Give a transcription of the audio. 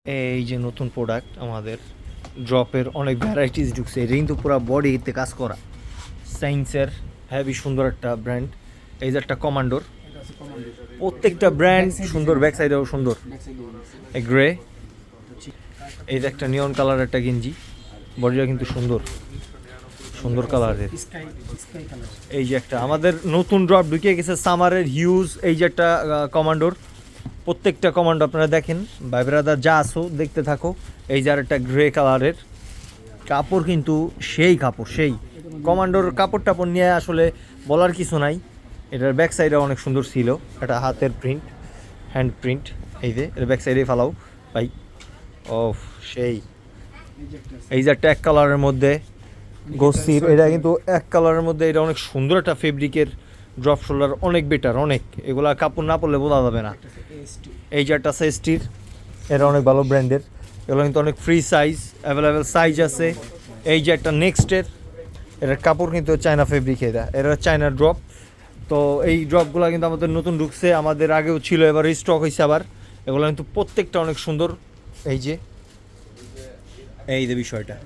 এই যে নতুন প্রোডাক্ট আমাদের ড্রপের অনেক ভ্যারাইটিস ঢুকছে। এটা কিন্তু পুরো বডিতে কাজ করা, সাইন্সের হেভি সুন্দর একটা ব্র্যান্ড। এই যে একটা কমান্ডোর, প্রত্যেকটা ব্র্যান্ড সুন্দর, ব্যাক সাইডেও সুন্দর। গ্রে, এই যে একটা নিয়ন কালার একটা গেঞ্জি, বডিটা কিন্তু সুন্দর সুন্দর কালারের। এই যে একটা আমাদের নতুন ড্রপ ঢুকে গেছে সামারের হিউজ, এই যে একটা কমান্ডোর। প্রত্যেকটা কমান্ডো আপনারা দেখেন, ভাই ব্রাদার যা আসো দেখতে থাকো। এই যে আর একটা গ্রে কালারের কাপড়, কিন্তু সেই কাপড়, সেই কমান্ডোর কাপড় টাপড় নিয়ে আসলে বলার কিছু নাই। এটার ব্যাক সাইডে অনেক সুন্দর ছিল, একটা হাতের প্রিন্ট, হ্যান্ড প্রিন্ট। এই যে এর ব্যাক সাইডে ফালাও ভাই, ও সেই। এই যে একটা এক কালারের মধ্যে গোসির, এটা কিন্তু এক কালারের মধ্যে, এটা অনেক সুন্দর একটা ফেব্রিকের ড্রপ শোল্ডার, অনেক বেটার, অনেক। এগুলা কাপড় না পরলে বোঝা যাবে না। এই যে একটা সেস্টির, এটা অনেক ভালো ব্র্যান্ডের। এগুলো কিন্তু অনেক ফ্রি সাইজ, অ্যাভেলেবেল সাইজ আছে। এই যে একটা নেক্সটের, এটার কাপড় কিন্তু চায়না ফেব্রিক, এটা চায়না ড্রপ। তো এই ড্রপগুলো কিন্তু আমাদের নতুন ঢুকছে, আমাদের আগেও ছিল, এবার স্টক হয়েছে আবার। এগুলো কিন্তু প্রত্যেকটা অনেক সুন্দর। এই যে বিষয়টা।